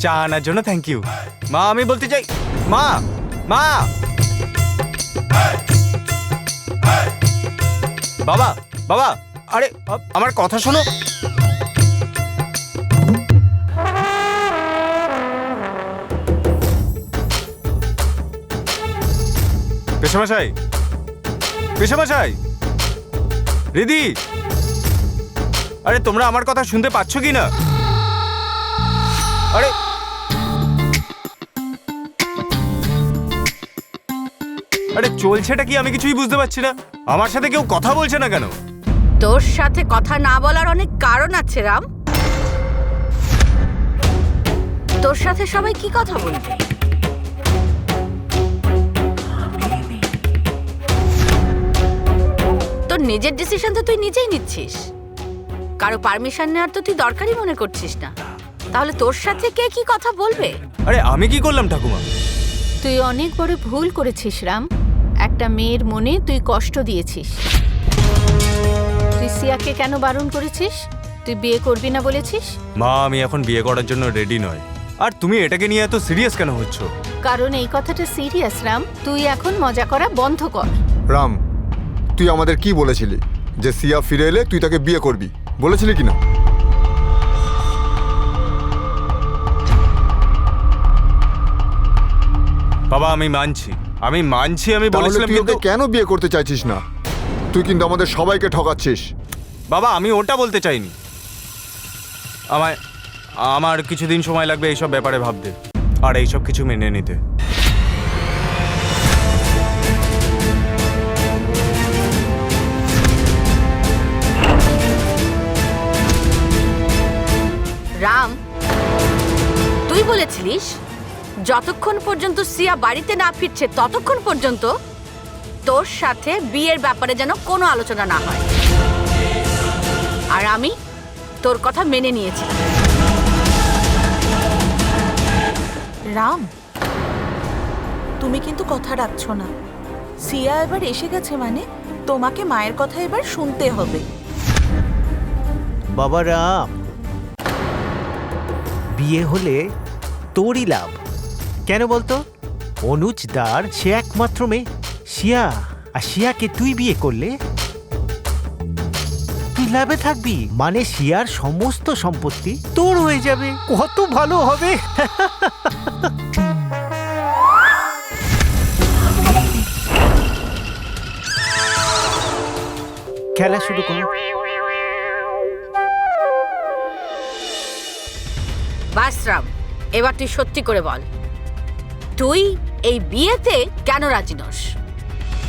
চা আনার জন্য থ্যাংক ইউ। মা আমি বলতে চাই, মা মা বাবা বাবা, আরে আমার কথা শোনো। পেশামশাই, পেশামশাই, রিদি, আরে তোমরা আমার কথা শুনতে পাচ্ছ কি না? আরে আরে চলছেটা কি আমি কিছুই বুঝতে পারছি না। আমার সাথে কেউ কথা বলছে না কেন? তোর সাথে কথা না বলার অনেক কারণ আছে রাম। তোর সাথে সবাই কি কথা বলবে? তোর নিজের ডিসিশন তো তুই নিজেই নিচ্ছিস, কারো পারমিশন নেওয়ার তো তুই দরকারই মনে করছিস না। তাহলে তোর সাথে কে কি কথা বলবে? আরে আমি কি করলাম ঠাকুমা? তুই অনেক বড় ভুল করেছিস রাম। একটা মেয়ের মনে তুই কষ্ট দিয়েছিস। তুই সিয়াকে কেন বারণ করেছিস? তুই বিয়ে করবি না বলেছিস। মা আমি এখন বিয়ে করার জন্য রেডি নয়। আর তুমি এটাকে নিয়ে এত সিরিয়াস কেন হচ্ছ? কারণ এই কথাটা সিরিয়াস রাম। তুই এখন মজা করা বন্ধ কর। রাম, তুই আমাদের কি বলেছিলি যে সিয়া ফিরে এলে তুই তাকে বিয়ে করবি, বলেছিলি কিনা? বাবা আমি মানছি, আমি তাহলে বলেছিলাম, তুই কিন্তু ওকে কেন বিয়ে করতে চাইছিস না? তুই কিন্তু আমাদের সবাইকে ঠকাচ্ছিস। বাবা আমি ওটা বলতে চাইনি। আমার কিছুদিন সময় লাগবে এইসব ব্যাপারে ভাবতে আর এইসব কিছু মেনে নিতে। রাম, তুই বলেছিলিস যতক্ষণ পর্যন্ত সিয়া বাড়িতে না ফিরছে ততক্ষণ পর্যন্ত তোর সাথে বিয়ের ব্যাপারে যেন কোনো আলোচনা না হয়। আর আমি তোর কথা মেনে নিয়েছি। রাম, তুমি কিন্তু কথা রাখছো না। সিয়া এবার এসে গেছে, মানে তোমাকে মায়ের কথা এবার শুনতে হবে। বাবা রাম, বিয়ে হলে তোরই লাভ। কেন বলতো? অনুজ দার সে একমাত্র মেয়ে শিয়া, আর শিয়াকে তুই বিয়ে করলে তুই লাভে থাকবি। মানে শিয়ার সমস্ত সম্পত্তি তোর হয়ে যাবে। কত ভালো হবে। খেলা শুরু করো। বাস রাম, এবার তুই সত্যি করে বল, তুই এই বিয়েতে কেন রাজি নস?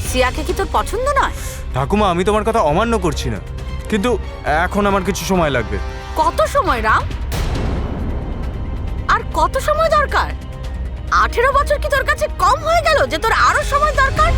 সিয়াকে কি তোর পছন্দ নয়? ঠাকুমা আমি তোমার কথা অমান্য করছি না, কিন্তু এখন আমার কিছু সময় লাগবে। কত সময় রাম? আর কত সময় দরকার? 18 বছর কি তোর কাছে কম হয়ে গেল যে তোর আরো সময় দরকার?